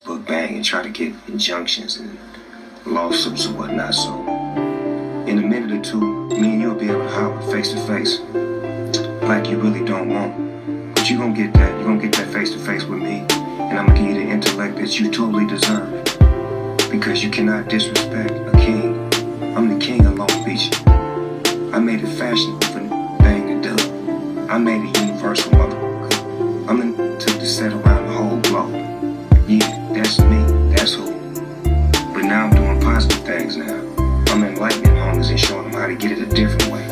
but bang and try to get injunctions and lawsuits and whatnot. So in a minute or two, me and you'll be able to holler face to face like you really don't want. But you're gonna get that. You're gonna get that face to face with me, and I'm gonna give you the intellect that you totally deserve. Because you cannot disrespect a king. I'm the king of Long Beach. I made it fashionable for bang to do. I made it universal, motherfucker. I'm the took the set around the whole globe. Yeah, that's me. That's who. But now I'm doing positive things now. I'm enlightening homies and showing them how to get it a different way.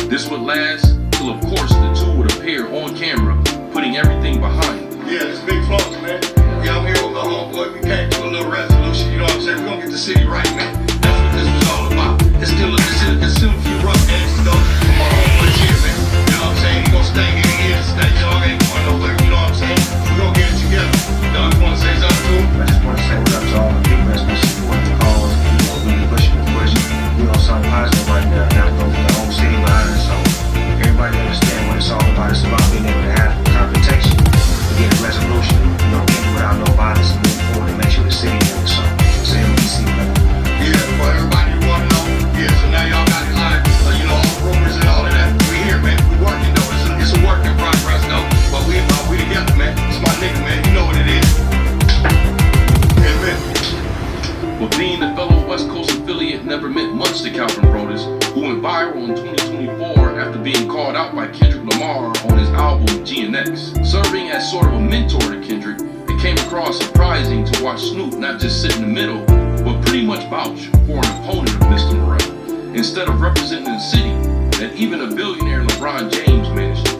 This would last till, of course, the two would appear on camera, putting everything behind. Yeah, this big floss, man. We out here with the homeboy. We came to a little resolution, you know what I'm saying? We're gonna get the city right, man. That's what this was all about. It's still a few rough days to go. My homeboy's here, man. You know what I'm saying? He gonna stay here, he is stay. Y'all ain't going nowhere, you know what I'm saying? We gonna get it together. Dog, you wanna say something to him? I just want to say what up to all the people that's been supporting the cause. You know, really pushing the push. We on something positive right now. Now we go for the whole city behind us. So everybody understand what it's all about. It's about being able to have confrontation, to get a resolution, you know, without no violence, and move forward and make sure the city moves. So say what we see, man. Yeah, for everybody who wanna know. Yeah, so now y'all got it live. You know, all the rumors and all of that. We here, man. We working though. It's a work in progress though. But we together, man. It's my nigga, man. You know what it is. Amen. But being a fellow West Coast affiliate never meant much to Calvin Brothers, who went viral in 2024 after being called out by Kendrick Lamar on his album GNX. Serving as sort of a mentor to Kendrick, it came across surprising to watch Snoop not just sit in the middle, but pretty much vouch for an opponent of Mr. Morrell, instead of representing the city that even a billionaire LeBron James managed to do.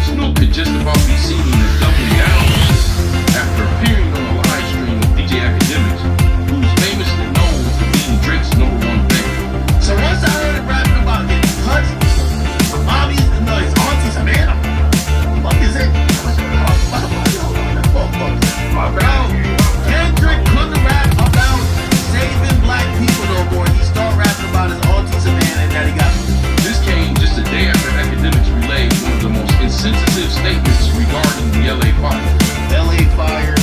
Snoop could just about be seen as doubling down after appearing on a live stream with DJ Academics, who's famously known for being Drake's #1 fan. So once I heard it rapping about getting punched, mommies and his aunties, man, what is it? Kendrick couldn't rap about saving black people no more. He started rapping about his aunties and man and that he got. This came just a day after Academics relayed one of the most insensitive statements regarding the LA fire. LA fire.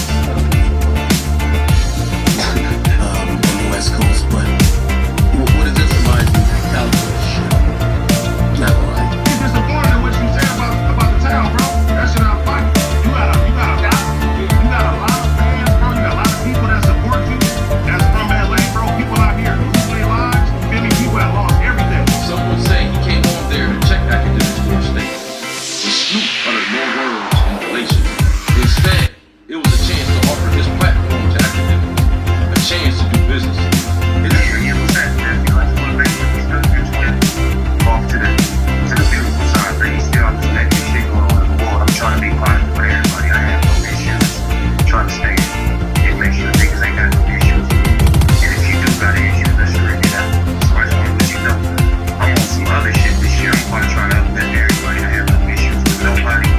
On the West Coast, but what does this remind you? California shit. Not right. He's disappointed in what you said about the town, bro. That shit out fight. You got a lot of fans, bro. You got a lot of people that support you. That's from LA, bro. People out here losing their lives. Many people have lost everything. Some would say he came on there to check Academics for a statement. But Snoop uttered no words in relation. Instead, it was a chance to offer his platform to Academics, a chance to do business. Off to the beautiful side, but he's still understanding this shit going on in the world. I'm trying to be positive for everybody. I have no issues. Trying to stay and make sure niggas ain't got no issues. And if you do got an issue, let's straighten it out. So I just want to let you know, I'm on some other shit this year. I'm quite trying to upset everybody. I have no issues with nobody.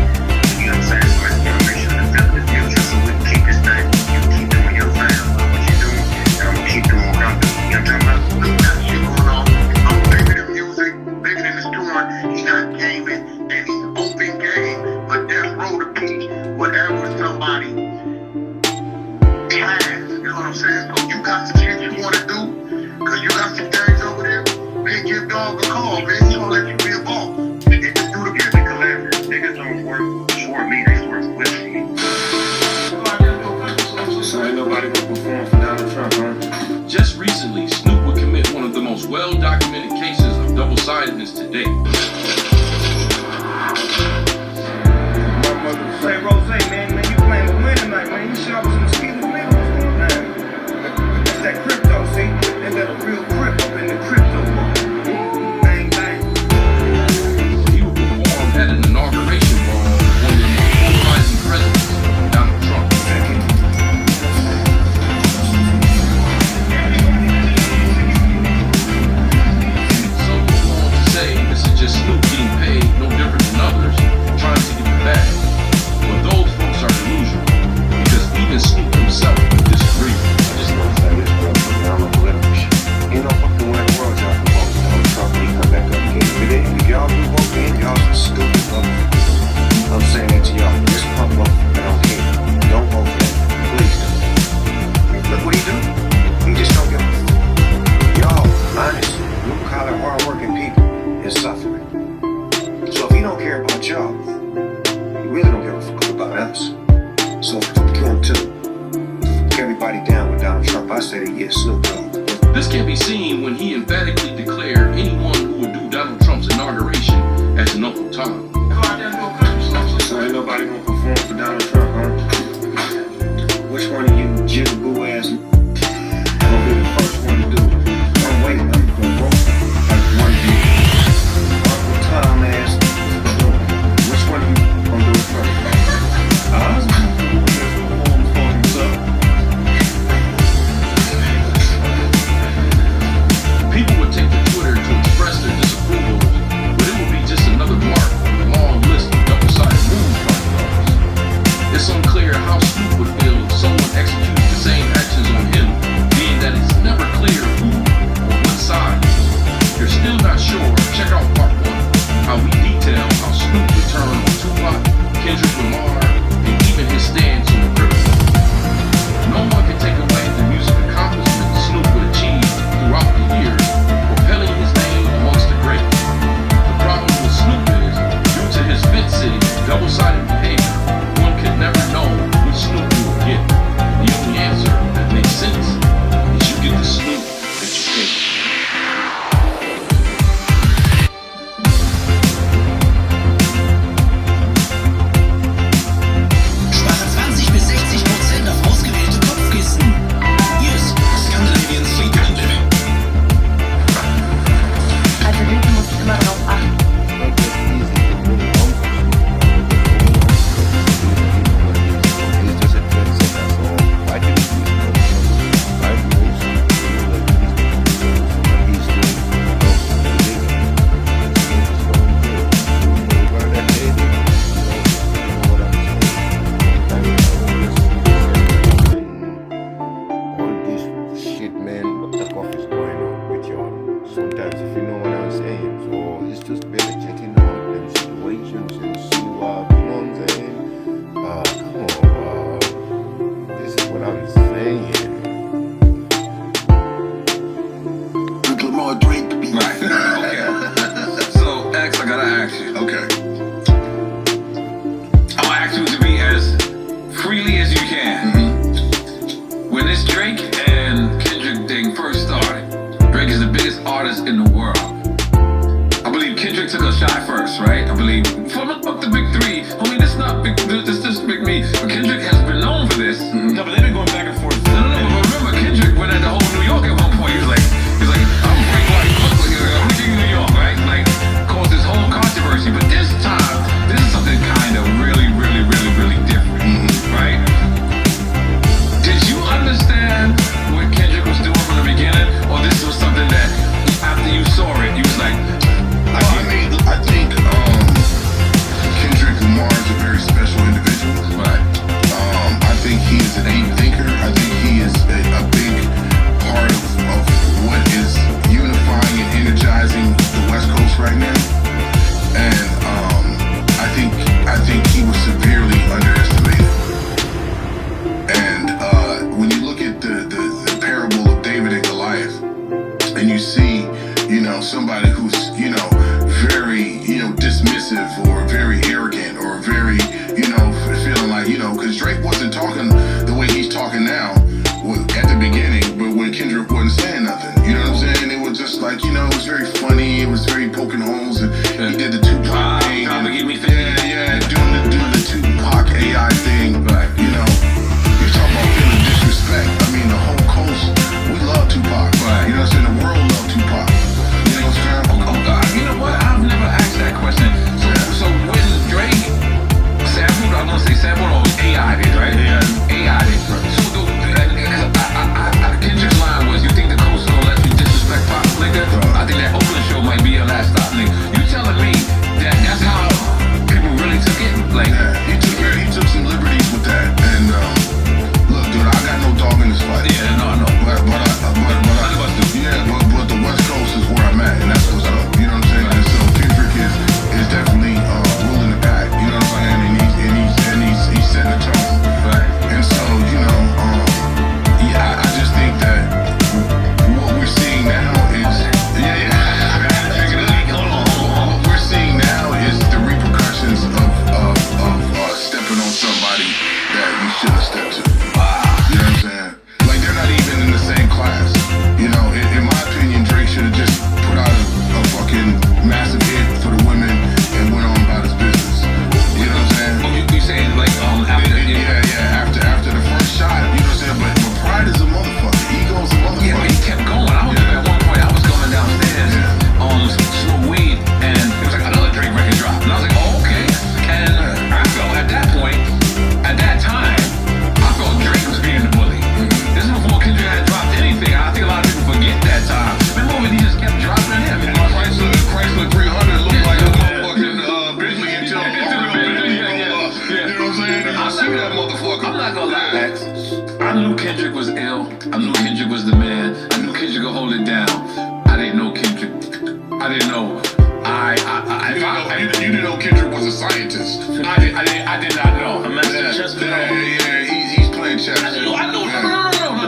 You know what I'm saying? So I just want to make sure the future so we can keep this thing. You keep doing your thing, what you're doing, and I'm gonna keep doing what I'm doing. You know what I'm talking about? We got shit going on. I'm bigger than music, bigger than this touring. He's not gaming, and he's open game. But there's road to be whatever somebody has. You know what I'm saying? So you got some shit you want to do, because you got some things over there. Man, give Dog a call, man. He's gonna let you be involved. And just do the music collaborative. Niggas don't work for me, they work with me. So ain't nobody gonna perform for Donald Trump, huh? Just recently, Snoop would commit one of the most well-documented cases of double-sidedness to date. Say, Rose, man, you playing with wind tonight, man. You should have some mosquitoes, man. What's going on? That's that crypto, see? They let a real crip up in the crypto world. Bang, bang. He would perform at an inauguration ball with one of the most polarizing presidents, Donald Trump. So we're going to say this is just don't care about y'all. He really don't give a fuck about us. So fuck him too. Fuck everybody down with Donald Trump. I say that yeah, Snoop Dogg. This can be seen when he emphatically declared anyone who would do Donald Trump's inauguration as an Uncle Tom. So ain't nobody gonna perform for Donald Trump, huh? Which one of you jigaboo ass gonna be the first one to do it? I'm waiting, I'm gonna vote like one of you. Uncle Tom ass, which one of you gonna do it first? Perform for himself. People would take to Twitter to express their disapproval, but it would be just another mark on a long list of double-sided moves by the dogs. It's unclear how Snoop would feel if someone executed the same actions on him, being that it's never clear who or what side. If you're still not sure, check out part 1, how we detail how Snoop would turn on Tupac, Kendrick Lamar, and even his stance on the crypto. No one can take away the music accomplishments Snoop would achieve throughout the years, propelling his name amongst the greats. The problem with Snoop is, due to his Fit City double-sided behavior, one could never know which Snoop you will get. The only answer that makes sense is you get the Snoop that you think. 20 bis 60% auf ausgewählte Kopfkissen. Yes, Scandinavian Sleep Engine. Also wirklich muss ich immer darauf achten. All this shit, man, what the fuck is going on with y'all? Sometimes, if you know what I'm saying, so it's just better checking out them situations and see what, you know what I'm saying? Come on, this is what I'm saying. Little more drink, be Right. Okay. So, X, I gotta ask you. Okay. I'm gonna ask you to be as freely as you can. When this Drake and Kendrick thing first started, Drake is the biggest artist in the world. I believe Kendrick took a shot first, right? I believe fuck the big three. I mean, this not big. This big me. But Kendrick has been known for this. No, but they've been going back and forth. No, but remember Kendrick went at the whole New York at one point. He was like, I'm Drake, I'm King of New York, right? Like, caused this whole controversy. But this time, this is something kind of really, really, really, really different, right? Did you understand what Kendrick was doing from the beginning, or this was something that after you saw it, you was like, I think knew Kendrick was ill. I knew Kendrick was the man. I knew Kendrick could hold it down. I didn't know Kendrick. I didn't know. You didn't know Kendrick was a scientist. I did not know. A master chess player. Yeah, he's playing chess. I know. No.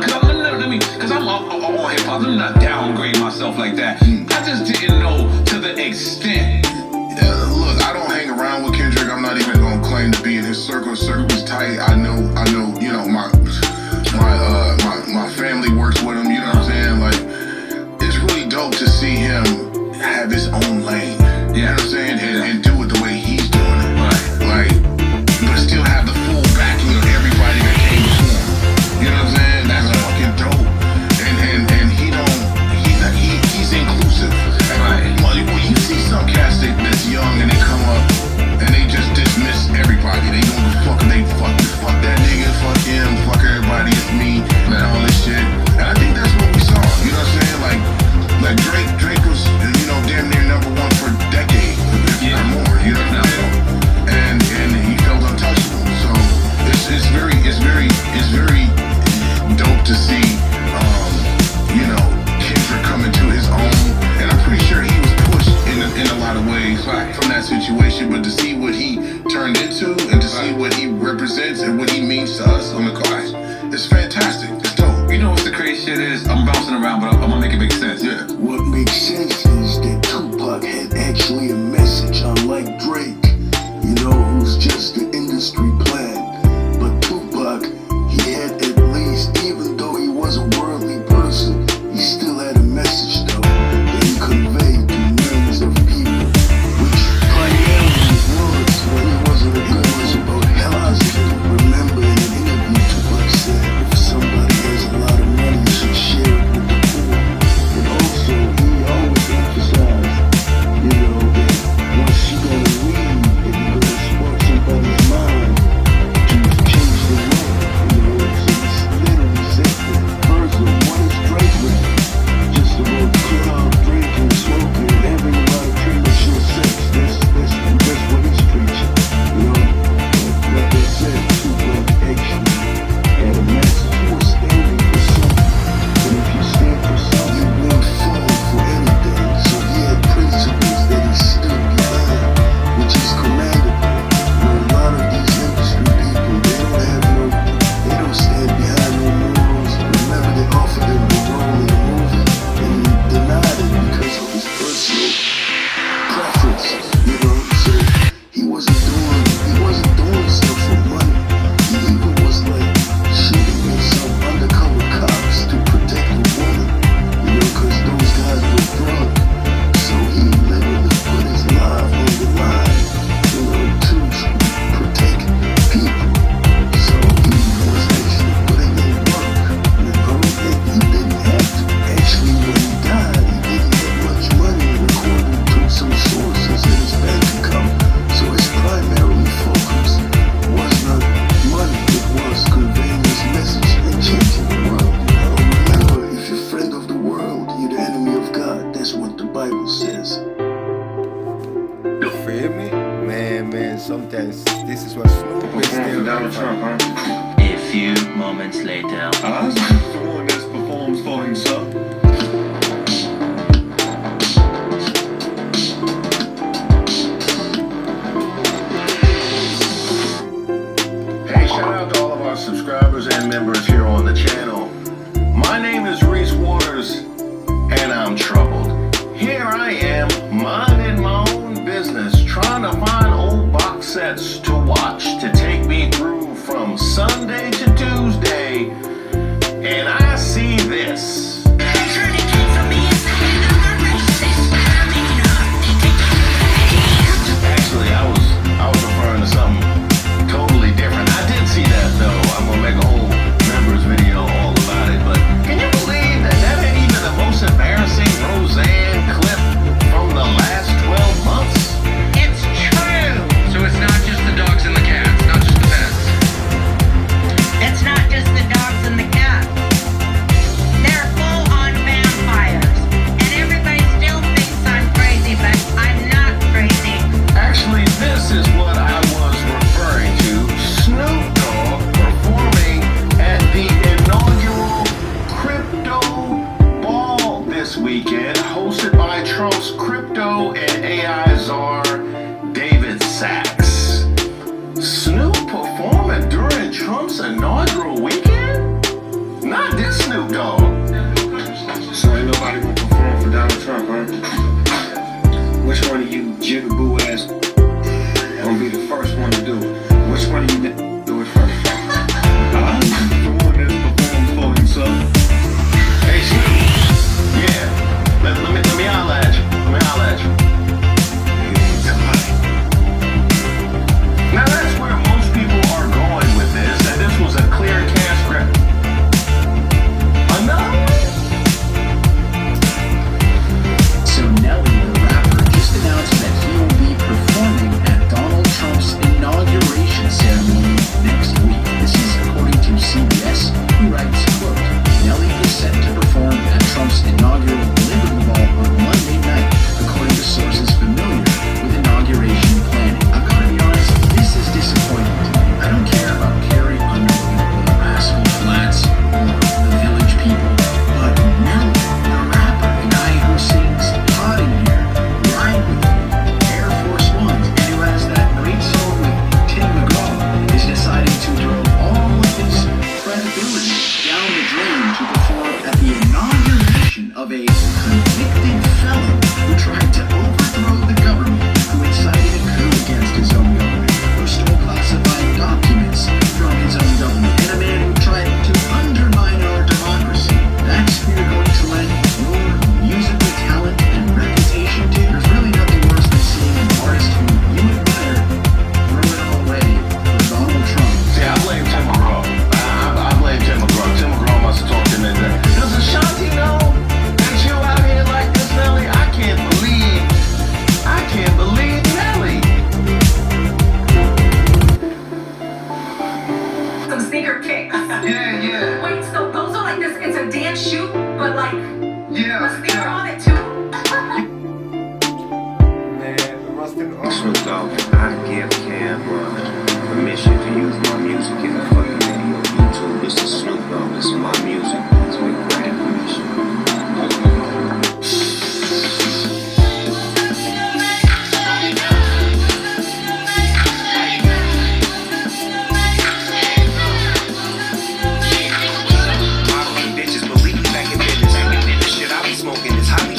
Because I'm all hip hop. I'm not downgrade myself like that. I just didn't know to the extent. Look, I don't hang around with Kendrick. I'm not even gonna claim to be in his circle. His circle is tight. I know. You know, my family works with him. You know what I'm saying? Like, it's really dope to see him have his own lane. You know what I'm saying? And do it the way he's doing it. Right. Like, but still have the full backing of everybody that came before him. You know what I'm saying? That's fucking dope. And he's inclusive. Right. When you see some cats that's young and they come up and they just dismiss everybody. They don't give a fuck. They fuck that nigga, fuck him, fuck everybody. It's me and all this shit. And I think that's what we saw. You know what I'm saying? Like Drake was, you know, damn near number one for a decade, if not more. You know what I'm saying? And he felt untouchable. So it's very dope to see, you know, Kendrick coming to his own. And I'm pretty sure he was pushed in a lot of ways from that situation. But to see what he turned into and to see what he represents and what he means to us on the cause, it's fantastic. It's dope. You know what the crazy shit is? I'm bouncing around, but I'm gonna make it make sense. Yeah. What makes sense is that Tupac had actually a message, unlike Drake, you know, who's just the industry plant. But Tupac, he had at least, even though he was a worldly person, he still had a message though, that he conveyed to millions of people, which primarily was, when he wasn't a good, was about health. Remember in an interview, Tupac said, if somebody has a lot of money, you should share it with the poor. And also, he always emphasized, you know, that once you're gonna leave and you're gonna spark somebody's mind to change the world, you know, so it's literally said that. First, what is Drake rap? Just about club, drinking, smoking, having a lot of premature sex. That's what he's preaching, you know. But like I said, Tupac actually had a message. He was standing for something. And if you stand for something, you won't fall for anything. So he had principles that he stood behind, which is commendable. You know, a lot of these industry people, they don't stand behind no morals. Remember, they offered him the role in the movie, and he denied it because of his personal preference. You know, so he wasn't doing stuff for money. He even was like shooting at some undercover cops to protect the woman, you know, because those guys were drunk. So he literally put his life on the line, you know, to protect people. So he was actually putting in work, you know, and he didn't have to. Actually, when he died, he didn't have much money according to some sources in his bank account. So his primary focus was not money, it was conveying his message and changing the world. You know, remember, if you're a friend of the world, you're the enemy of God. That's what the Bible says. You feel me? Man, sometimes this is what Snoop is still Donald Trump, huh? A few moments later. I was the one that performs for himself. Hey, shout out to all of our subscribers and members here on the channel. My name is Reese Waters, and I'm troubled. Here I am, minding my own business, trying to find old box sets to watch to take me through from Sunday to Tuesday, and I see this. Actually, I was referring to something totally different. I did see that though. I'm gonna make a whole members video all about it. But can you believe that ain't even the most embarrassing Roseanne clip from the last 12 months? It's true. Snoop performing during Trump's inaugural weekend? Not this Snoop Dogg. So ain't nobody gonna perform for Donald Trump, huh? Which one of you jigaboo ass gonna be the first one to do it? Which one of you do it first? I'm the one that's performed for himself. Hey Snoop. Yeah. Let me holler at you. Let me holler at you. Now that's where most people are going with this, that this was a clear cash grab. Another one? So Nelly, the rapper, just announced that he will be performing at Donald Trump's inauguration ceremony next week. This is according to CBS, who writes, quote, Nelly is set to perform at Trump's inaugural Liberty Ball on Monday night, according to sources familiar with inauguration planning. I've got to be honest, this is disappointing to me. I don't care about Carrie Underwood, the Rascal Flats, or the Village People, but Nelly, the rapper, the guy who sings Hot in Here, Ride With Me, Air Force Ones, and who has that great song with Tim McGraw, is deciding to throw all of his credibility down the drain to perform at the inauguration of a convicted felon who tried to overthrow the government, who incited a coup against his own government, who stole classified documents from his own government, and a man who tried to undermine our democracy. That's who you're going to lend your musical talent and reputation to? There's really nothing worse than seeing an artist who you admire throw it all away for Donald Trump. See, I blame Tim McGraw. I blame Tim McGraw. Tim McGraw must have talked him into that. Does Ashanti know that you out here like this, Nelly? I can't believe Nelly. Some sneaker kicks. Yeah. Wait, so those are like this, it's a dance shoe, but like Yeah. a sneaker on it too? Man, rusting Snoop Dogg, I give Cam permission to use my music in the fucking video on YouTube. This is Snoop Dogg, this is my music. It's with granted permission. Model and bitches believe back in business. Shit I be smoking is highly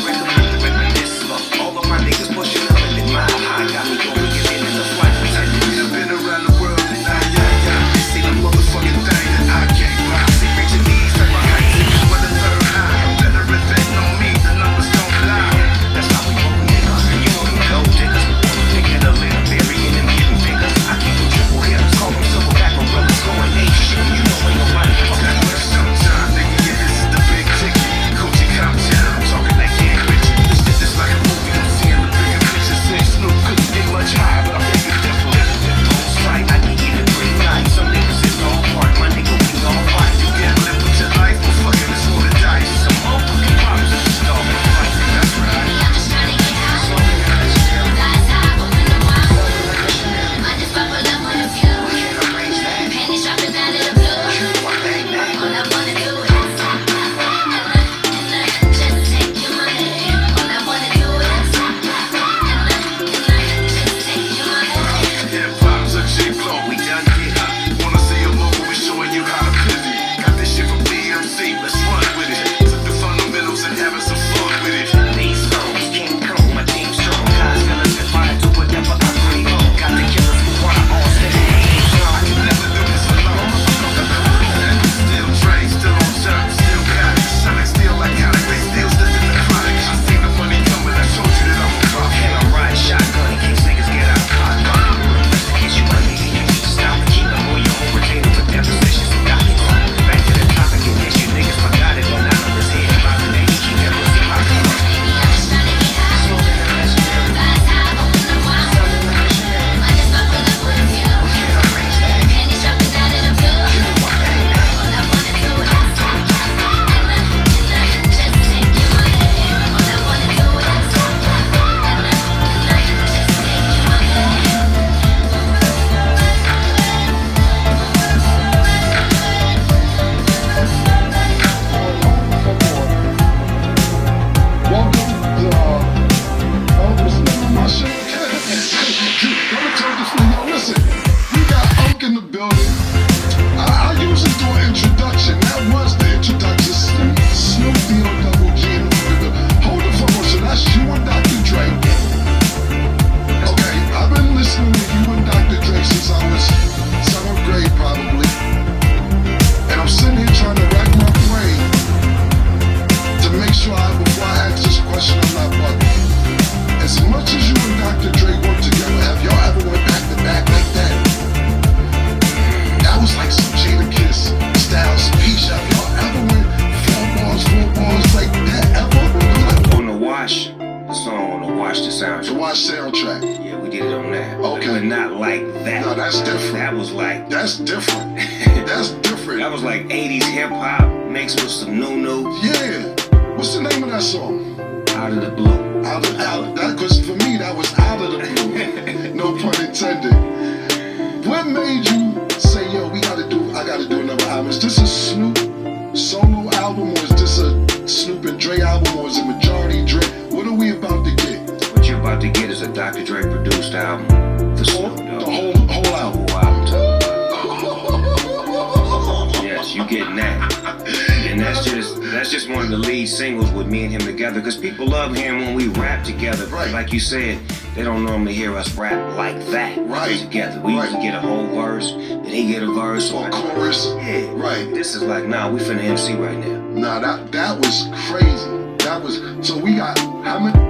Nah, that's different. That was like That's different. That's different. that was like 80s hip hop mixed with some new. Yeah. What's the name of that song? Out of the blue. Out of that, because for me that was out of the blue. No pun intended. What made you say, yo, I gotta do another album? Is this a Snoop solo album, or is this a Snoop and Dre album, or is it majority Dre? What are we about to get? What you're about to get is a Dr. Dre produced album. The Snoop Dogg. The whole album. Whole album. Yes, you getting that. And that's just one of the lead singles with me and him together, because people love hearing when we rap together. Right. Like you said, they don't normally hear us rap like that. Right. Together. We usually get a whole verse, then he get a verse. Or chorus. Yeah. Right. This is like, nah, we finna MC right now. Nah, that was crazy. That was, so we got how many?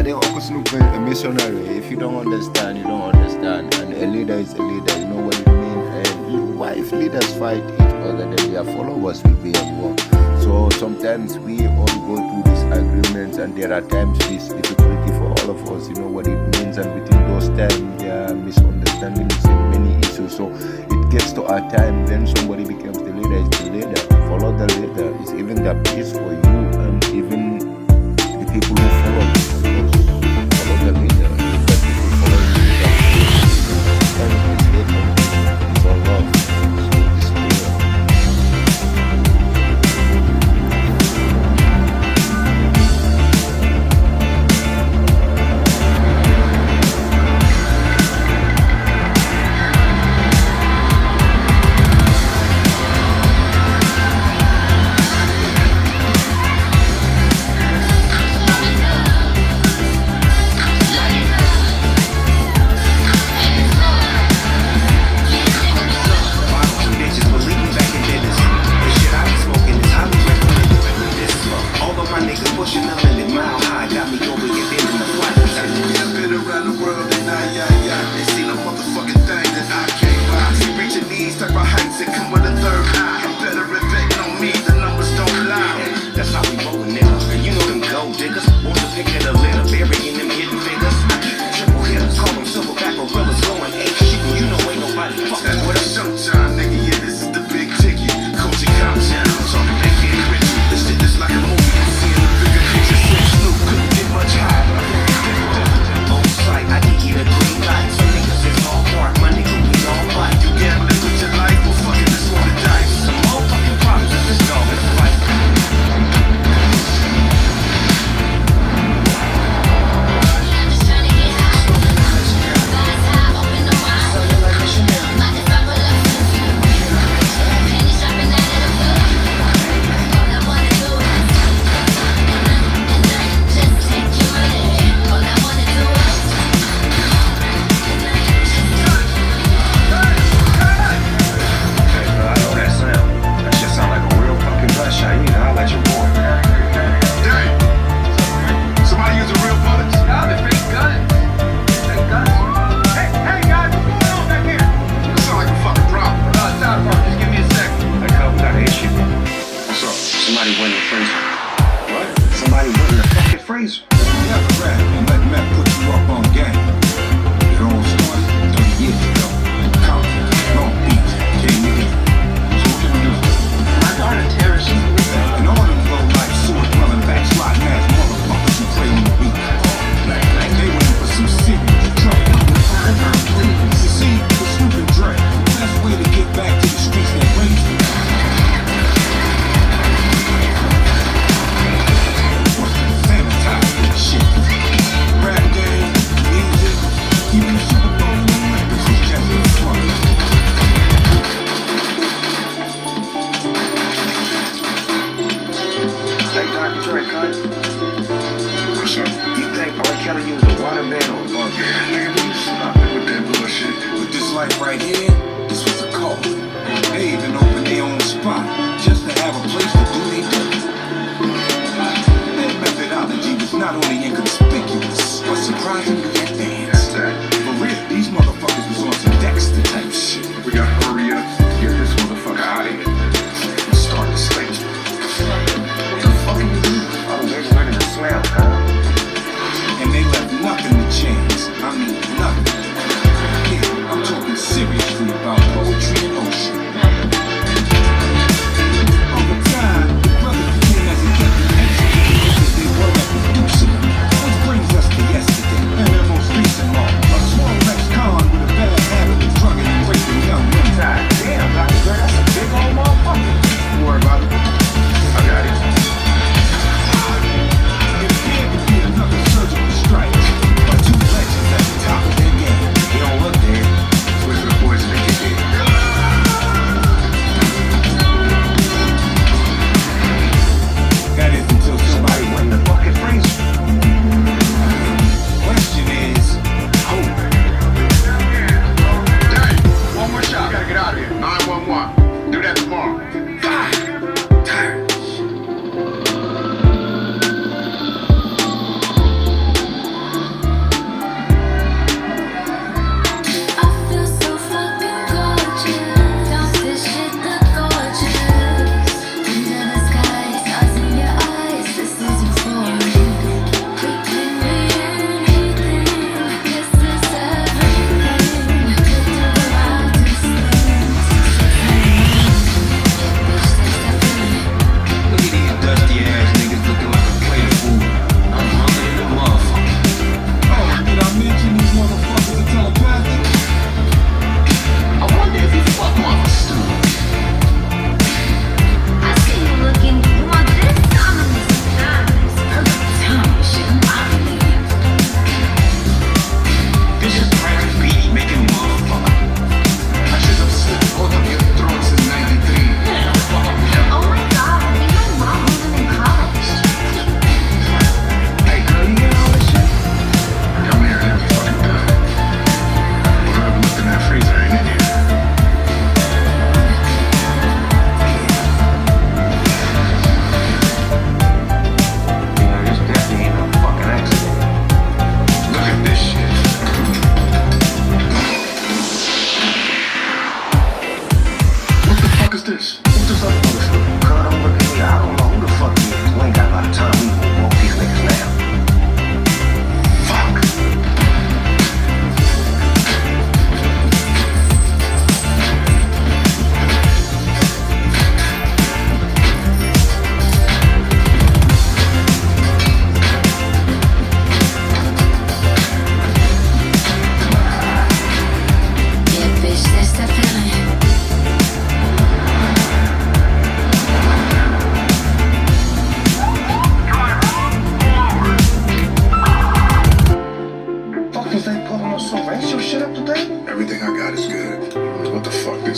Uncle Snoop a missionary. If you don't understand, you don't understand. And a leader is a leader, you know what it means. And why if leaders fight each other, then their followers will be at war. So sometimes we all go through disagreements, and there are times it's difficulty for all of us, you know what it means. And within those times, there are misunderstandings in many issues. So it gets to our time, then somebody becomes the leader, is the leader. Follow the leader, it's even the peace for you and even the people who follow you. Follow the leader, the people follow the leader. It's all love. It's clear.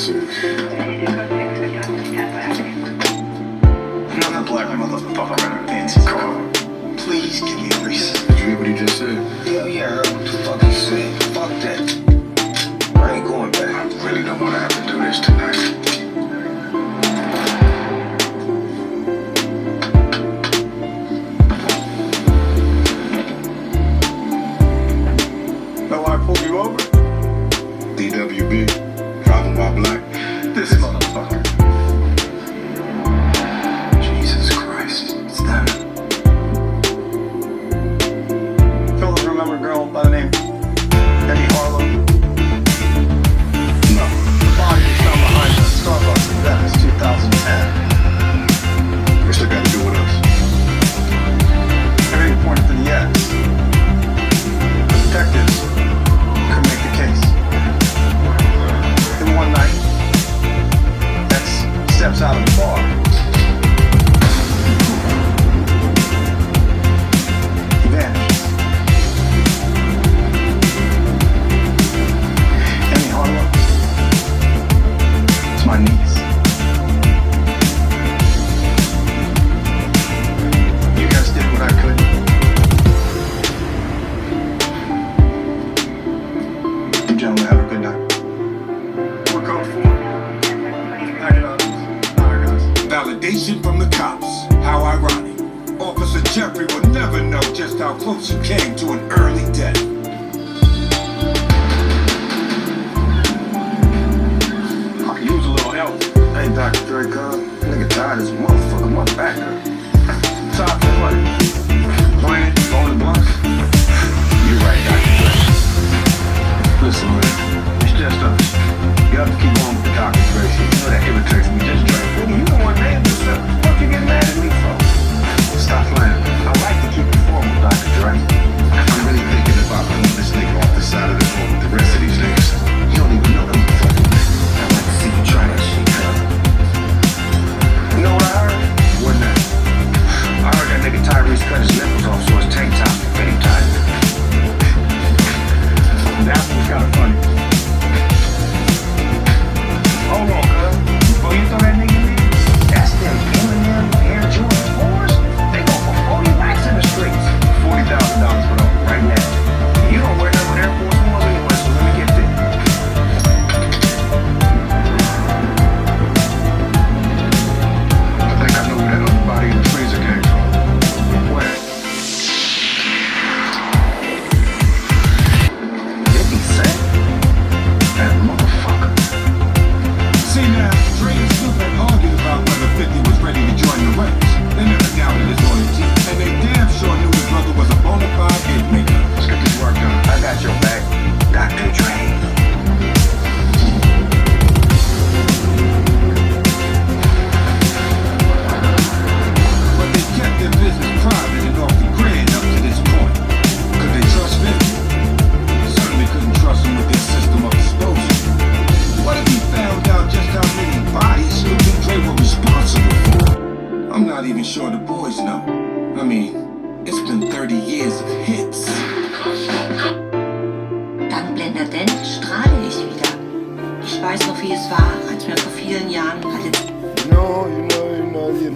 serious. Another black motherfucker in a fancy car. Please give me a reason. Did you hear what he just said? Hell yeah, I heard what the fuck he said. Fuck that. I ain't going back. I really don't want to have to do this tonight. Know why I pulled you over? DWB, driving while black. This motherfucker. Jesus Christ, it's them. Fellas, remember a girl by the name Debbie Harlow? No. The body was found behind a Starbucks in Venice, 2010. What's that got to do with us? Everything pointed to the X. Detectives could make the case. Then one night, X steps out of the bar. He vanishes. Amy Harlow. It's my niece. You guys did what I could. You gentlemen have a good night. We're code 4. Knock it out. All right, guys. Validation from the cops. How ironic. Officer Jeffrey will never know just how close you came to an early death. I could use a little help. Hey, Dr. Dre, nigga tired as a motherfucker. My back hurt. Top for what? Playing, rolling blunts? You're right, Dr. Dre. Listen, man. It's just us. You have to keep on with the Dr. Dre shit. You know that irritates me. Just Dre. Nigga, you the one named yourself. What the fuck you get mad at me for? Stop playing. I like to keep it formal, Dr. Dre. I'm really thinking about putting this nigga off the side of the road with the rest of these niggas. You don't even know them fucking niggas. I'd like to see you try that shit, cuz. You know what I heard? What's that? I heard that nigga Tyrese cut his nipples off so his tank top can fit him tight. That was kind of funny. Hold on, cuz. Before you throw that nigga in there, that's them Eminem Air Jordan 4s. They go for 40 racks in the streets. $40,000 for those right now. You don't wear them with Air Force 1s anyway, so let me get there. I think I know where that other body in the freezer came from. Where? 50 Cent? That motherfucker. See now, Dre and Snoop had argued about whether 50 was ready to join the ranks. They never doubted his loyalty, and they damn sure knew his brother was a bona fide hit maker. Let's get this work done. I got your back, Dr. Dre. But they kept their business private and off the grid up to this point. Could they trust 50? Certainly couldn't trust him with their system of disposal. What if he found out just how many bodies Snoop and Dre were responsible for? I'm not even sure the boys know. I mean, it's been 30 years of hits. Dann blendend strahle ich wieder. Ich weiß noch, wie es war, als mir vor vielen Jahren alle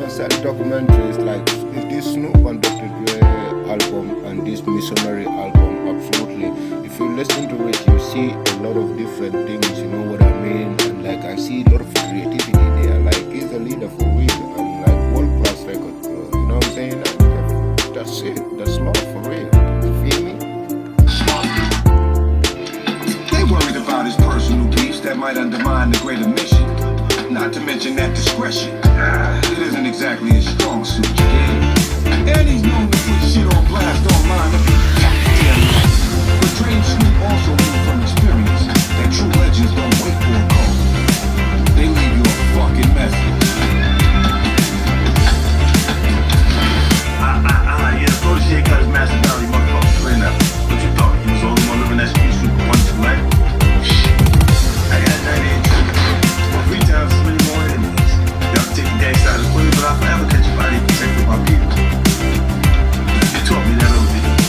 Sad documentaries like this Snoop and Dr. Dre album and this Missionary album, absolutely. If you listen to it, you see a lot of different things, you know what I mean? And like I see a lot of creativity there. Like he's a leader for real and like world class record, bro. You know what I'm saying? And that's it. That's love for real. You feel me? They worried about his personal beefs that might undermine the greater mission. Not to mention that discretion. It isn't exactly his strong suit, you dig? And he's known to put shit on blast online and be goddamn right. But Dre and Snoop also knew from experience that true legends don't wait for a call. They leave you a fucking message. Yeah, bro, shit got his master down, he motherfucker. Clean up. What you thought? He was the only one living that street super one too late? I got 90 3 times as many more enemies. Y'all can take the gangsta out of the way, but I'll forever catch a body protected by people. You taught me that over there.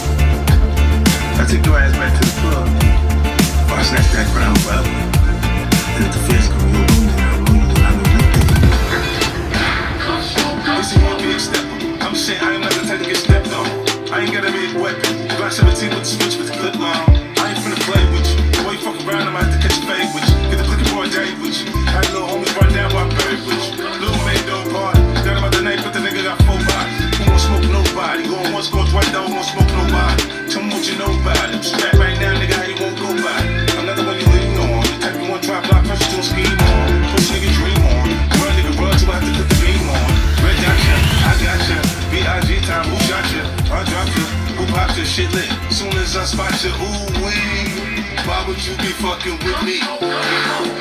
big weapon. Glock 17 with the switch with the clip on. I ain't finna play with you. Boy, you fuck around, I might have to catch a fade with you. Get the blicky boy date with you. Had a little homies run down while I buried with you. Little Mado party. Got about the night, but the nigga got 4 bodies. Who won't smoke nobody? Going once, going twice, don't won't smoke nobody. Tell me what you know about it. Strap right now, nigga, how you won't go by it. Another one you lean on. The type you want to try block, pressure to a scheme on. Push nigga dream on. Run nigga run till I have to put the beam on. Red dot ya, I got ya. B.I.G. time, who shot ya? I dropped ya. Who popped your shit lit? Soon as I spot ya, ooh wee. Why would you be fucking with me?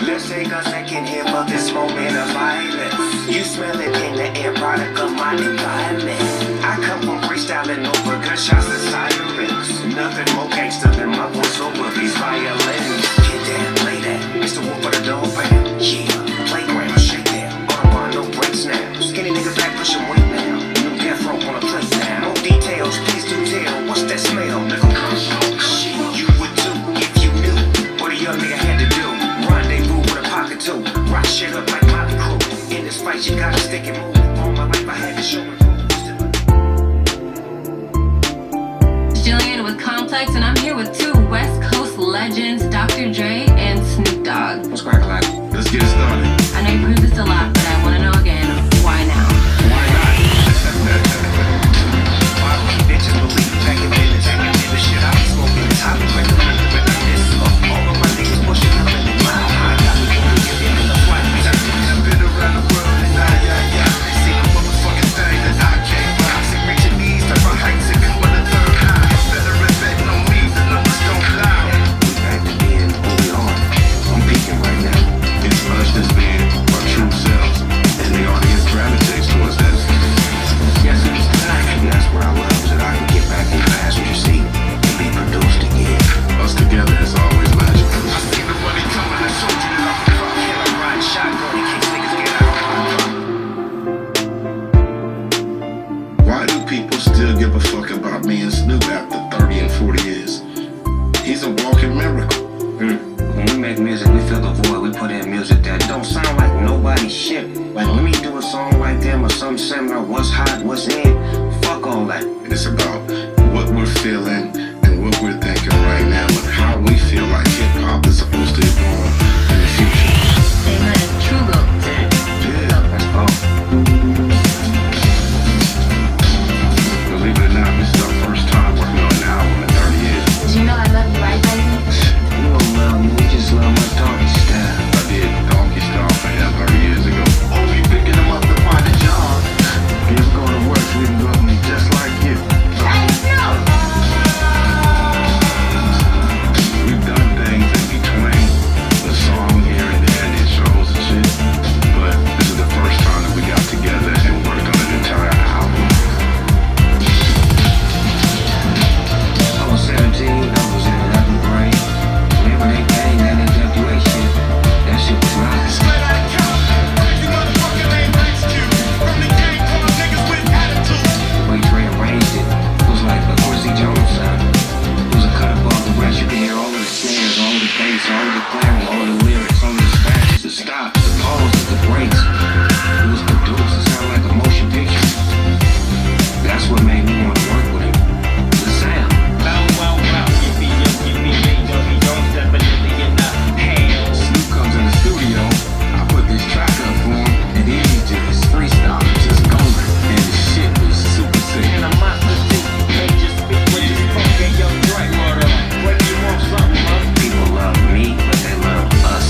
Let's take a second here for this moment of violence. You smell it in the air, product of my environment. I come from freestyling over gunshots and sirens. Nothing more gangster than my voice over these violins. Get down, lay that. It's the wolf of the dog pound. Yeah, playground, shake down. Autobahn, no brakes now. Skinny nigga back pushing weight now. New death row on a plate now. No details, please do tell. What's that smell, nigga? Shit, you would too if you knew what a young nigga had to do. Rendezvous with a pocket too. Rock shit up like Molly Crew. In this fight, you gotta stick and move. All my life I had to show it. Jillian with Complex, and I'm here with 2 West Coast legends, Dr. Dre and Snoop Dogg. What's crack like? Let's get it started. I know you proved this a lot, but I want to know again, why now? Why not? Why don't bitches believe back in business? The shit I be smoking is highly recommended when I miss. All of my niggas pushing up in the mile high. Got me going in the flight. I've been around the world and yeah. See the motherfucking thing that I can't buy. Reaching these type of heights and going to third high. Better respect on me, the numbers don't lie. We back to being who we are. I'm peaking right now. It's us just being our true selves, and the audience gravitates towards that. Yes, it's tonight. And that's where I love that I can get back in the passenger seat and be produced again. Us together is always magical. I see the money coming and showed you how to fuck. And I'm riding shotgun in case niggas get out. Why do people still give a fuck about me and Snoop after 30 and 40 years? He's a walking miracle. When we make music, we fill the void. We put in music that don't sound like nobody's shit. Like when we do a song like them or some similar, what's hot, what's in, fuck all that. It's about what we're feeling and what we're thinking right now and how we feel like hip-hop is supposed to evolve in the future. Amen. True goat. Yeah. That's all. Believe it or not, this is our first time working on an album in 30 years. Did you know I love you, right, baby? You don't love me, we just love my doggy style. I did donkey style for him 30 years ago. Only picking them up to find a job. If you go to work, we can love me just like you. We've done things in between, the song here and there, and intros and shit. But this is the first time that we got together and worked on an entire album. I was 17, I was in 11th grade. Whenever they bang that NWA shit, that shit was nice. The way Dre arranged it was like a Quincy Jones sound. It was a cut above the rest. You could hear all of the snares, all of the bass, all of the clapping, all of the lyrics, all of the scratches, the stops, the pauses, the breaks. It was produced. It sounded like a motion picture. That's what made me want to work with him. The sound. Snoop comes in the studio, I put this track up for him, and then he just freestyle, just going, and the shit was super sick. People love me, but they love us.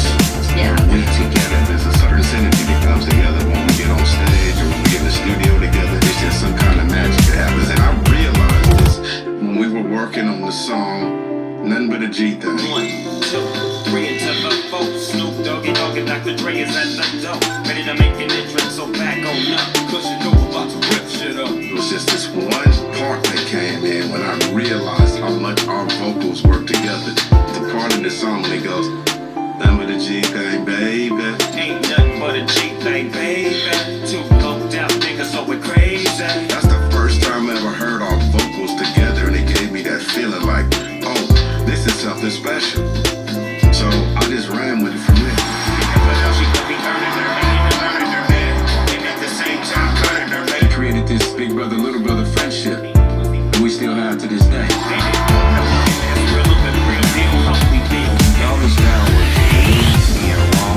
Yeah. We together, there's a certain synergy that comes together when we get on stage or when we get in the studio together. It's just some kind of magic that happens, and I realized this when we were working on the song, Nothing But a G Thing. 1, 2, 3 into the 4. Snoop Dogg and Dr. Dre is at the door. Ready to make an entrance, so back on up. Cause you know about to rip shit up. It was just this one part that came in when I realized how much our vocals work together. The part in the song when it goes, Nothing but a G thing, baby. Ain't nothing but a G thing, baby. 2 loped out niggas, so we're crazy. That's the first time I ever heard our vocals together, and it gave me that feeling like, oh, this is something special. So I just ran with it from there. Created this big brother, little brother friendship, and we still have to this his name? All the style was me being raw,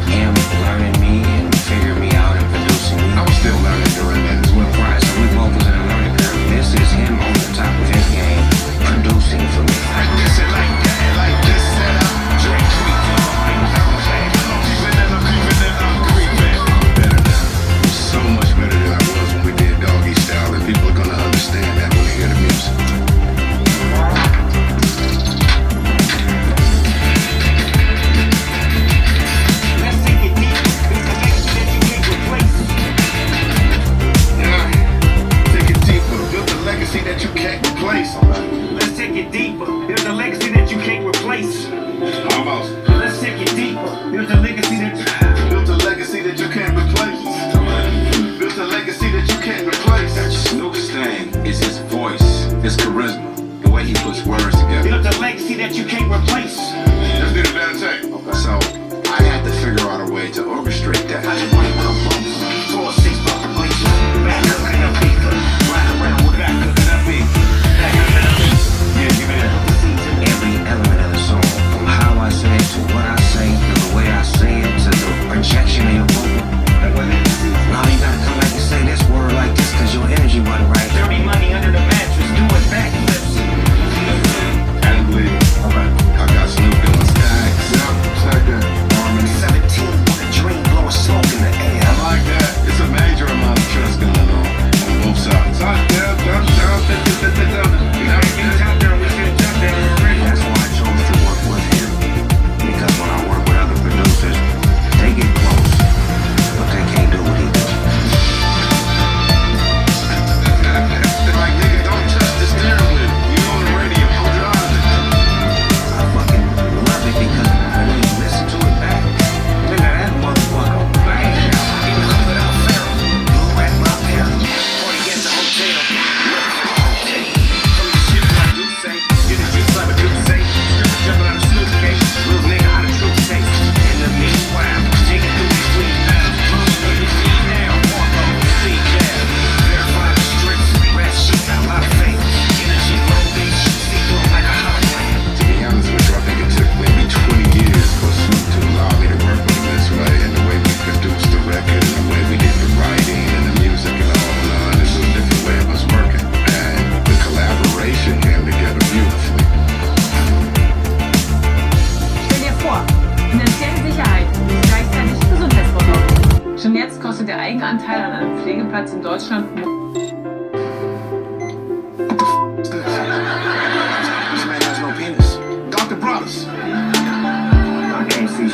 him learning me and figuring me out and producing me. I was still learning during that as well. Right, so we both was in a learning curve. This is him on the top of his game, producing for me. Like this and like that, like this and I'm Drake creeping. I'm creeping. Better now. So much better than I was when we did Doggy Style, and people are gonna understand that when they hear the music. Let's take it deep. It's the legacy that you can't replace. Yeah. Take it deeper. Build a legacy that you can't replace. Let's take it deeper. There's a legacy that you can't replace. Almost. Let's take it deeper. There's a legacy that Built a legacy that you can't replace. Built a legacy that you can't replace. Snoop's thing is his voice, his charisma, the way he puts words together. built a legacy that you can't replace. Let's do the better take. So I had to figure out a way to orchestrate that. I just wanna come home. 4-6 population. Back up in the paper. Ride around with back up in the big. Back up in the big. Yeah, give me that. Every element of the song, from how I say it to what I say, to the way I say it, to the projection of your vocal. Now you gotta come back and say this word like this cause your energy wasn't right. Dirty money under the mattress. Doing backflips. And believe me. I got Snoop doing stacks. Yep, stack that. Harmony. 17 with a dream blowing smoke in the air. I like that. It's a major amount of trust going on both sides. Top down, down, down, down. Now we can top down. We should jump down already. That's why I chose to work with him. Because when I work with other producers, they get close, but they can't do what he does. Like, nigga, don't touch the steering wheel. You on the radio, I'm driving. I fucking love it because when you listen to it back, nigga, that motherfucker bang. Even without fail, you at my parents. 40 at the hotel. From the shit like you say. Get the juice like a juice say. Stripper jumping out of Snoop case. Little nigga out of truth taste. In the meanwhile, taking through these sweet battles. Now, walk over, see jazz. Verify the streets. Red sheets, got a lot of faith. Energy, low beat, see through like a hologram. To be honest with you, I think it took maybe 20 years for Snoop to allow me to work with him this way, and the way we produced the record, and the way we did the writing and the music and all that. It's a different way of us working, and the collaboration came together beautifully. Stell dir vor, finanzielle Sicherheit ist gleichzeitig Gesundheitsversorgung. Schon jetzt kostet der Eigenanteil an einem Pflegeplatz in Deutschland This man has no penis. Dr. Brothers. I can't see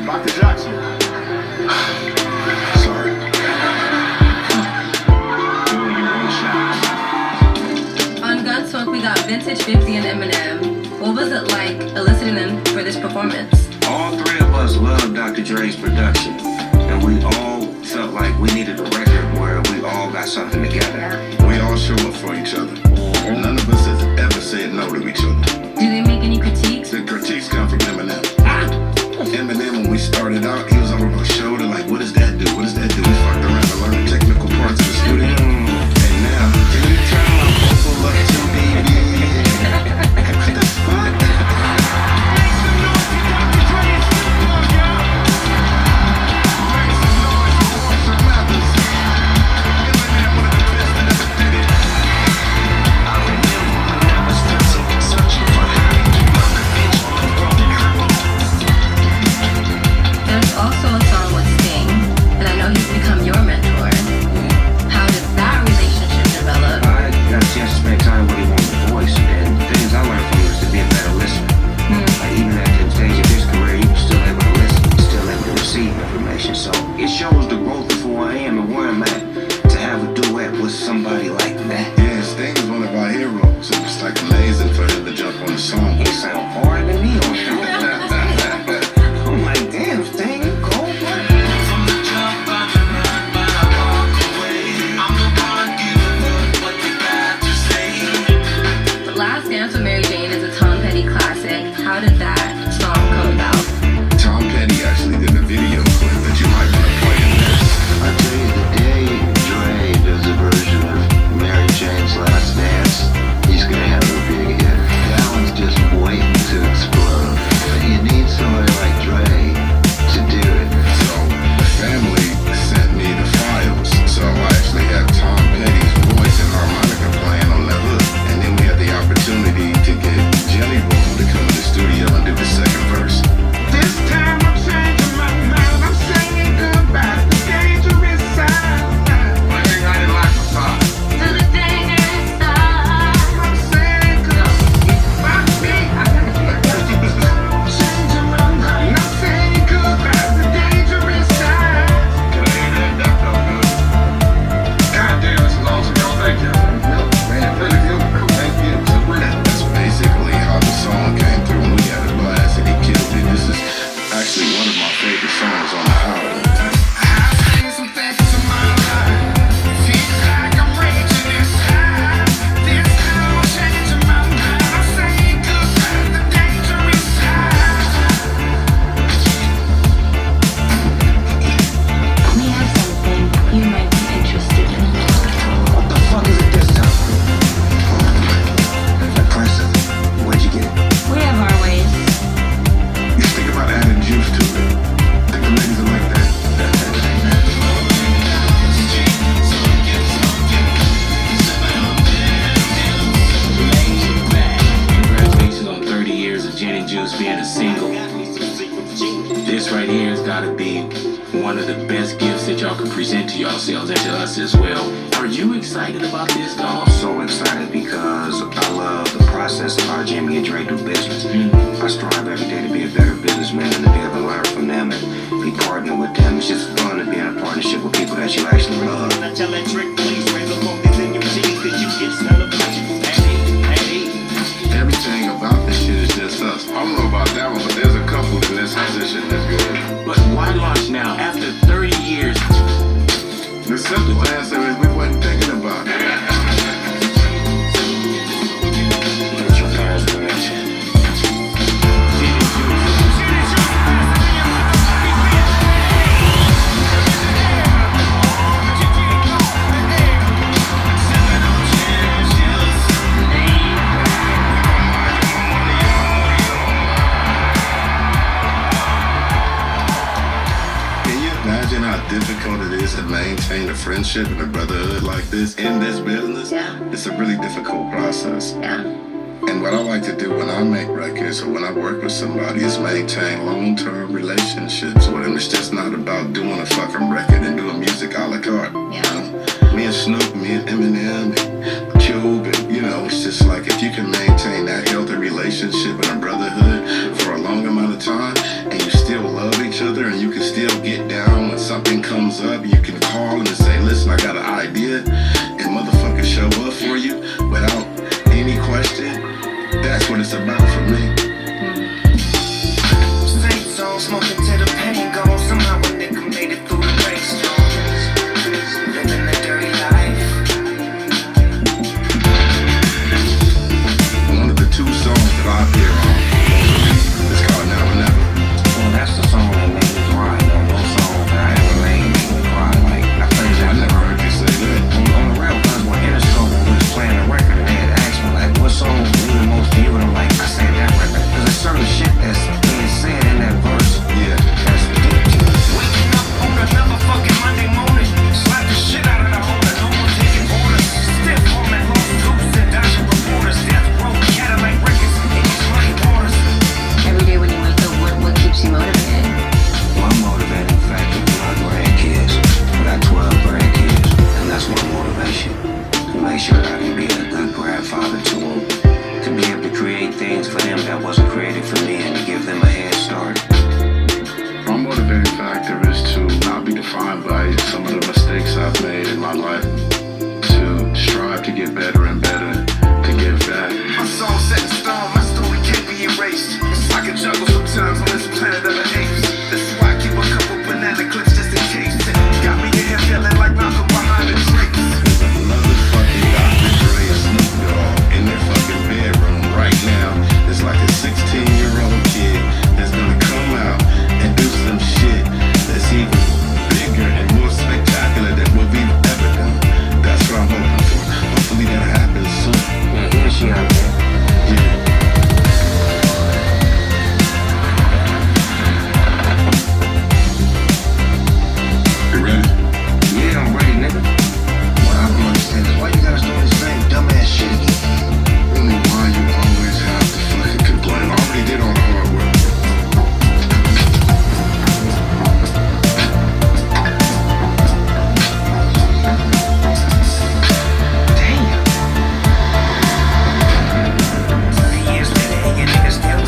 Dr. Jackson. Sorry. On Gunsmoke, we got Vintage 50 and Eminem. What was it like eliciting them for this performance? All three of us love Dr. Dre's production, and we all felt like we needed a record where we all got something together. We all show up for each other. None of us has ever said no to each other. Do they make any critiques? The critiques come from Eminem. Eminem, when we started out, he was over my shoulder like, what does that do? What does that do? We fucked around to learn the technical parts of the studio. And now, can you turn my vocal up to me? What the fuck? There's also a song with Sting, and I know he's become your mentor. How did that relationship develop? I got a chance to spend time with him on the voice, and things I learned from him is to be a better listener. Like even at the stage of his career, he was still able to listen, still able to receive information. So it shows the growth of who I am and where I'm at to have a duet with somebody like that. Yeah, Sting is one of our heroes. It was like amazing for him to jump on the song. He sound harder than me on it. I'm like, damn, Sting, you cold, boy. From the jump, I can run, but I walk away. I'm the one giving up what they got to say. The Last Dance with Mary Jane is a Tom Petty classic. How did that song come about? Tom Petty actually did a video clip that you might want to play in this. I tell you, the day Dre does a version of Mary Jane's Last Dance, he's us being a single. This right here has got to be one of the best gifts that y'all can present to yourselves and to us as well. Are you excited about this, dog? So excited because I love the process of how Jimmy and Dre do business. I strive every day to be a better businessman and to be able to learn from them and be partnered with them. It's just fun to be in a partnership with people that you actually love. Everything about this shit is just us. I don't know about that one, but there's a couple in this position that's good. But why launch now after 30 years? The simple answer is we wasn't thinking about it. Get your parents' permission. Imagine how difficult it is to maintain a friendship and a brotherhood like this in this business. Yeah. It's a really difficult process. Yeah. And what I like to do when I make records or when I work with somebody is maintain long-term relationships with them. It's just not about doing a fucking record and doing music a la carte. Yeah. Me and Snoop, me and Eminem, and Cube, and it's just like if you can maintain that healthy relationship and a brotherhood for a long amount of time, and you still love each other, and you can still get down when something comes up, you can call and say, listen, I got an idea, and motherfucker show up for you without any question. That's what it's about for me. Safe zone, smoking till the pain gone. Somehow a nigga made it through the race. Living a dirty life. One of the two songs that I appear on is called Now or Never. Well, that's the song that made me cry. Those songs that I ever made me cry. Like, I never heard you say that. On the real, because when Interscope was playing the record, and they had asked me, like, what song mean the most to you? And I'm like, I said that record. Because there's certain shit that's being said in that verse. Yeah. That's deep to it. Waking up on another fucking Monday morning. Slap the shit out of the owner. No one taking orders. Stiff on that lawsuits and dodging reporters. Death row, Cadillac records, and these money waters. Every day when you wake up, what keeps you motivated? Well, I'm motivated, in fact, to my grandkids. I got 12 grandkids, and that's my motivation. To make sure that I can be a good grandfather to them. To be able to create things for them that wasn't created for me, and to give them a head start. My motivating factor is to not be defined by some of the mistakes I've made in my life. To strive to get better and better, to give back. My song set in stone, my story can't be erased. It's like a jungle sometimes on this planet of the apes. This is why I keep a couple banana clips just in case. Got me in here feeling like Malcolm behind the drapes. Motherfucking Dr. Dre and Snoop Dogg in their fucking bedroom right now. It's like a 16-year-old kid that's gonna come out and do some shit that's even bigger and more spectacular than what we've ever done. That's what I'm hoping for. Hopefully that happens soon. Yeah, here she out there. Yeah. You ready? Yeah, I'm ready, nigga. What I don't understand is why you gotta start the same dumbass shit again. Really, why you always have to fucking complain? I already did all the hard work. Years later, and your niggas still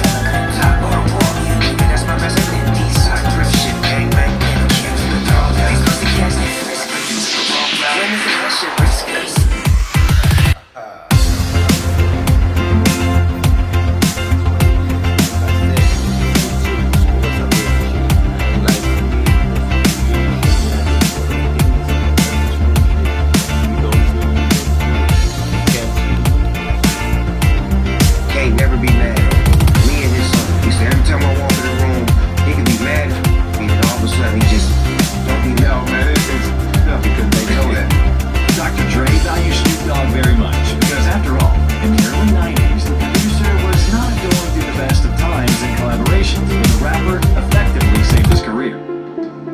top of the wall. You nigga, that's my resident. Eastside thrift shit, bang bang, man. I'm shit for the dog. These pussy cats, they risky. When is that shit risky? Can't never be mad. Me and his son, he said every time I walk in the room, he can be mad, and then all of a sudden he just don't be No, mad. man, it's because they know that. Dr. Dre values Snoop Dogg very much because, after all, in the early 90s, the producer was not going through the best of times in collaborations, but the rapper effectively saved his career.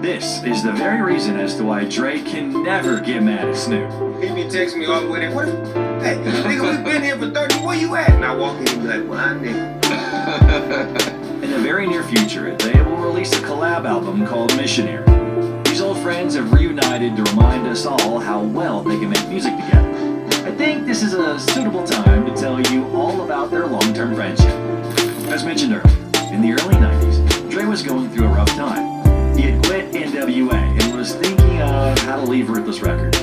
This is the very reason as to why Dre can never get mad at Snoop. He be texting me all the way there. What if, hey, nigga, we been here for 30, where you at? And I walk in and be like, well, I nigga. very near future, they will release a collab album called Missionary. These old friends have reunited to remind us all how well they can make music together. I think this is a suitable time to tell you all about their long-term friendship. As mentioned earlier, in the early 90s, Dre was going through a rough time. He had quit NWA and was thinking of how to leave Ruthless Records.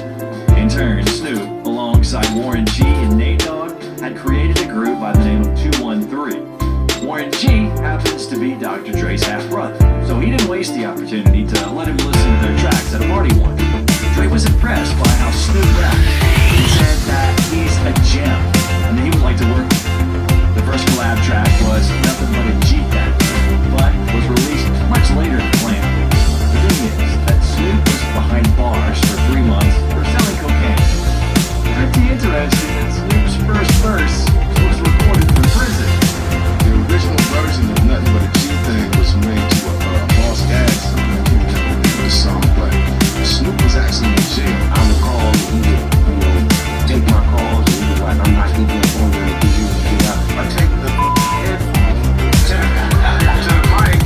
In turn, Snoop, alongside Warren G and Nate Dogg, had created a group by the name of 213. Warren G happens to be Dr. Dre's half-brother, so he didn't waste the opportunity to let him listen to their tracks at a party one. Dre was impressed by how Snoop rapped. He said that he's a gem, and that he would like to work with him. The first collab track was Nothing But a G-Thang, but was released much later than planned. The thing is that Snoop was behind bars for 3 months for selling cocaine. Pretty interesting that Snoop's first verse was recorded from prison. The original version of Nothing But a G-Thang was made to a boss accent with the song, but Snoop was actually in jail. I would call and he would, take my calls and he was like, I'm not even on there to give you to get out. I take the headphone to the mic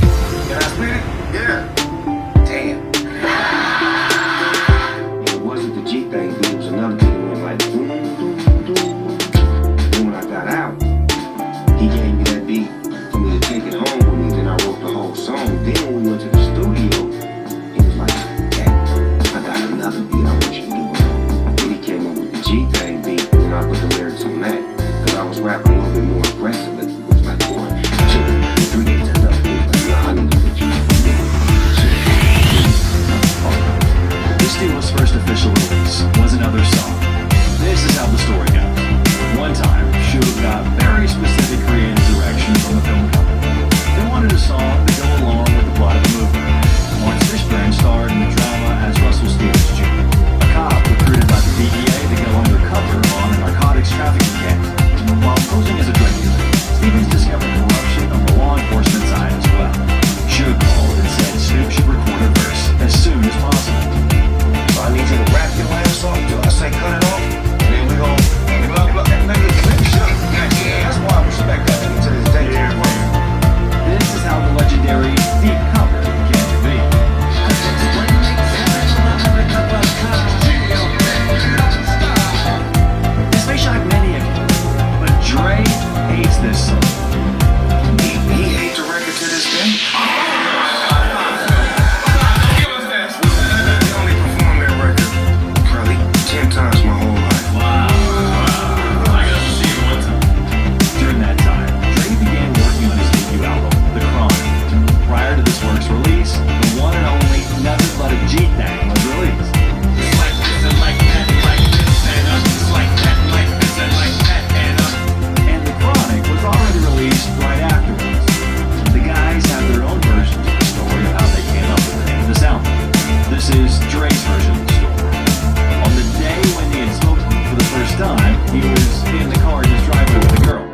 and I spit it. Yeah. Damn. It wasn't the G thing, but it was another thing that went like doom, doom, doom. Then when I got out, he gave me that beat for me to take it home with me. Then I wrote the whole song. Then when we went to the studio, he was like, I got another beat I want you to do. Then he came up with the G thing beat, and I put the lyrics on that. Cause I was rapping a little bit more aggressive. It was like 1, 2, 3, and up. I need to put you This deal's first official release was another song. This is how the story goes. One time, Suge got very specific creative direction from the film company. They wanted a song to go along with the plot of the movie. Lawrence Fishburne starred in the drama as Russell Stevens Jr., a cop recruited by the DEA to go undercover on a narcotics trafficking gang. While posing as a drug dealer, Stevens discovered corruption on the law enforcement side as well. Suge called and said Snoop should record a verse as soon as possible. So I need you to rap your ass off till I say cut it off. And then we gon' blah blah. That nigga clip shit. That's why I respect that nigga to this day. This is how the legendary Deep cover came to be. This may shock many of you, but Dre hates this song. He hates the record to this day. We only performed that record probably 10 times my whole life. I got to see it one time. During that time, Dre began working on his debut album, The Chronic. Prior to this work's release, the one and only Nothing But a G-Thang was released. It's like this and like that, like this and it's like that, like this and like that, And The Chronic was already released right afterwards. The guys have their own version of the story of how they came up with the name of this album. This is Dre's version of the story. On the day when they had spoken for the first time, he was in the car in his driveway with a girl.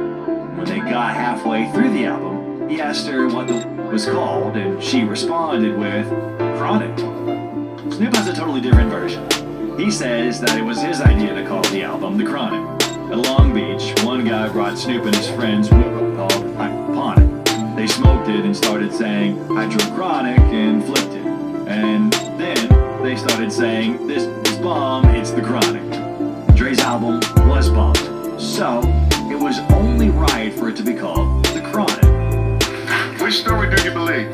When they got halfway through the album, he asked her what the was called, and she responded with Chronic. Snoop has a totally different version. He says that it was his idea to call the album The Chronic. At Long Beach, one guy brought Snoop and his friends weed called Hydroponic. They smoked it and started saying Hydrochronic and flipped it. And then they started saying, this is bomb, it's The Chronic. Dre's album was bomb, so it was only right for it to be called The Chronic. Which story do you believe?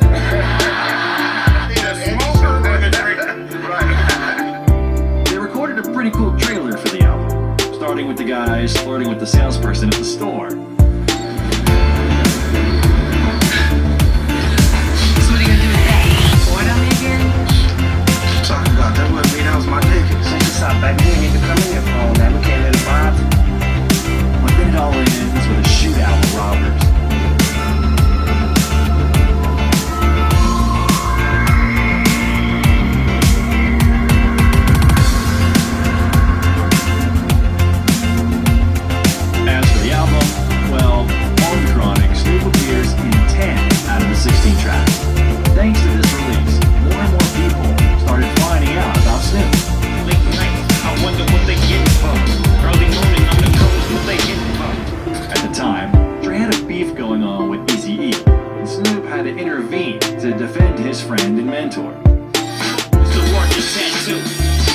They recorded a pretty cool trailer for the album, starting with the guys flirting with the salesperson at the store. So what are you gonna do with that? Order me again? Talking about that wasn't me, that was my nigga. Check this out, baby. We need to come in here for all that. We can't let it vibe. But then it all ends with a shootout with robbers. As for the album, well, on The Chronic, Snoop appears in 10 out of the 16 tracks. Thanks to this release, more and more people started finding out about Snoop. Late night, I wonder what they getting from. Early morning, I'm the coast, what they getting from. At the time, Dre had a beef going on with Eazy-E, and Snoop had to intervene to defend his friend and mentor. The Warrior Tattoo,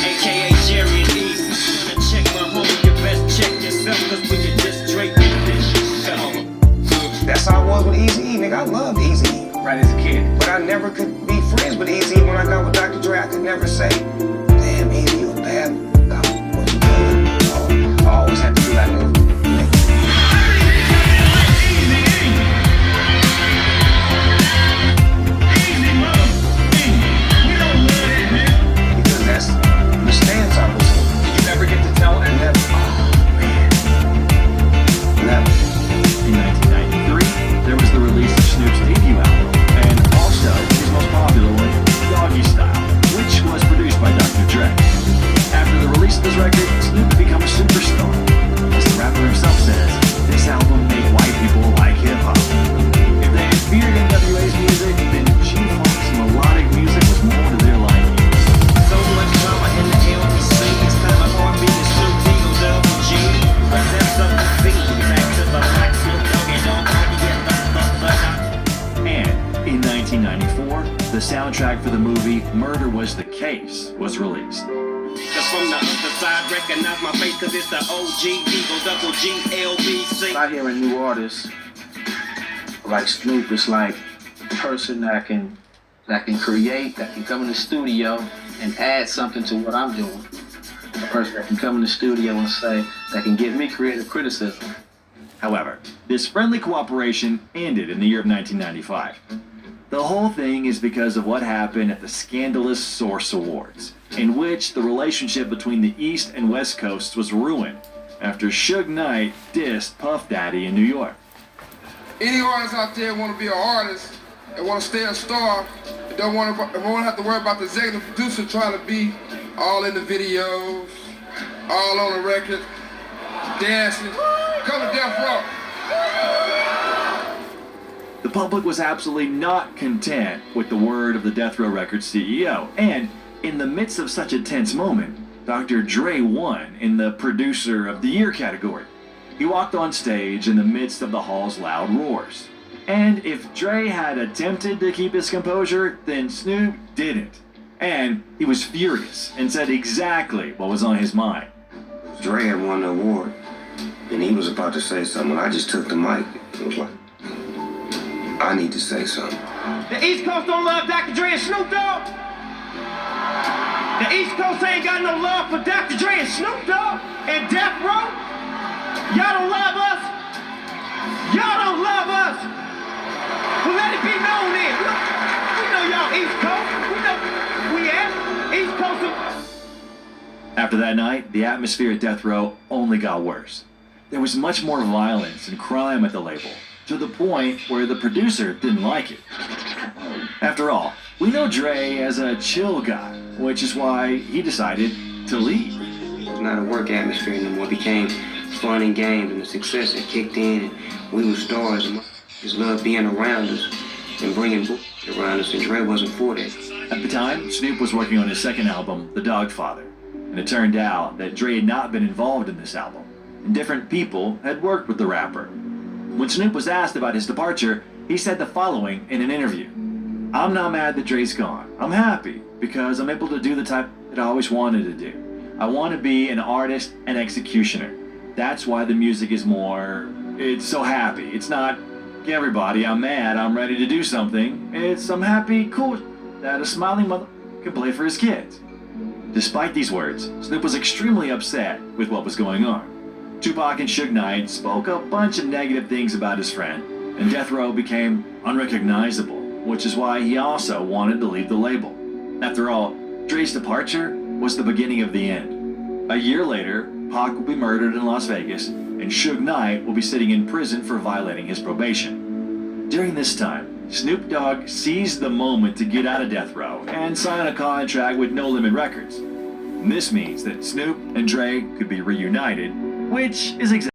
aka Jerry and Easy. Wanna check my homie, you best check yourself, cause when you just Drake with this, That's how I was with Eazy-E, nigga. I loved Eazy-E. Right as a kid. But I never could be friends with Eazy-E when I got with Dr. Dre. I could never say, damn, Eazy, you a bad what you doing? I always had to be like, because that's the stance I was in. You never get to tell her? Never. Oh, man. Never. In 1993, there was the release of Snoop's debut album, and also his most popular one, Doggy Style, which was produced by Dr. Dre. After the release of this record, Snoop had become a superstar. As the rapper himself says, this album made white people like hip-hop. If they had feared NWA's music, then G-Funk's melodic music was more to their liking. so much drama in the LBC. It's time my heartbeat is so D-O-double-G. But that's up to B. Back to the black Snoop Dogg and don't And in 1994, the soundtrack for the movie Murder Was the Case was released. Cause from the other side, recognize my face, cause it's the OG, D-O-double-G-L-B-C. Out here in new artists, like Snoop, is like a person that can create, that can come in the studio and add something to what I'm doing. A person that can come in the studio and say, that can give me creative criticism. However, this friendly cooperation ended in the year of 1995. The whole thing is because of what happened at the scandalous Source Awards, in which the relationship between the East and West Coasts was ruined after Suge Knight dissed Puff Daddy in New York. Any artists out there want to be an artist and want to stay a star and don't want to have to worry about the executive producer trying to be all in the videos, all on the record, dancing. Come to Death Row. The public was absolutely not content with the word of the Death Row Records CEO, and in the midst of such a tense moment, Dr. Dre won in the Producer of the Year category. He walked on stage in the midst of the hall's loud roars. And if Dre had attempted to keep his composure, then Snoop didn't. And he was furious and said exactly what was on his mind. Dre had won the award, and he was about to say something. I just took the mic. It was like, I need to say something. The East Coast don't love Dr. Dre and Snoop Dogg. The East Coast ain't got no love for Dr. Dre and Snoop Dogg and Death Row. Y'all don't love us. Y'all don't love us. Well, let it be known then. Look, we know y'all East Coast. We know we at East Coast. After that night, the atmosphere at Death Row only got worse. There was much more violence and crime at the label, to the point where the producer didn't like it. After all, we know Dre as a chill guy, which is why he decided to leave. It was not a work atmosphere anymore. It became fun and games, and the success had kicked in, and we were stars, and just loved being around us and bringing bullshit around us, and Dre wasn't for that. At the time, Snoop was working on his second album, The Dogfather, and it turned out that Dre had not been involved in this album, and different people had worked with the rapper. When Snoop was asked about his departure, he said the following in an interview. I'm not mad that Dre's gone. I'm happy because I'm able to do the type that I always wanted to do. I want to be an artist and executioner. That's why the music is more, it's so happy. It's not, everybody, I'm mad, I'm ready to do something. It's, I'm happy, cool, that a smiling mother can play for his kids. Despite these words, Snoop was extremely upset with what was going on. Tupac and Suge Knight spoke a bunch of negative things about his friend, and Death Row became unrecognizable, which is why he also wanted to leave the label. After all, Dre's departure was the beginning of the end. A year later, Pac will be murdered in Las Vegas, and Suge Knight will be sitting in prison for violating his probation. During this time, Snoop Dogg seized the moment to get out of Death Row and sign a contract with No Limit Records. And this means that Snoop and Dre could be reunited, which is exactly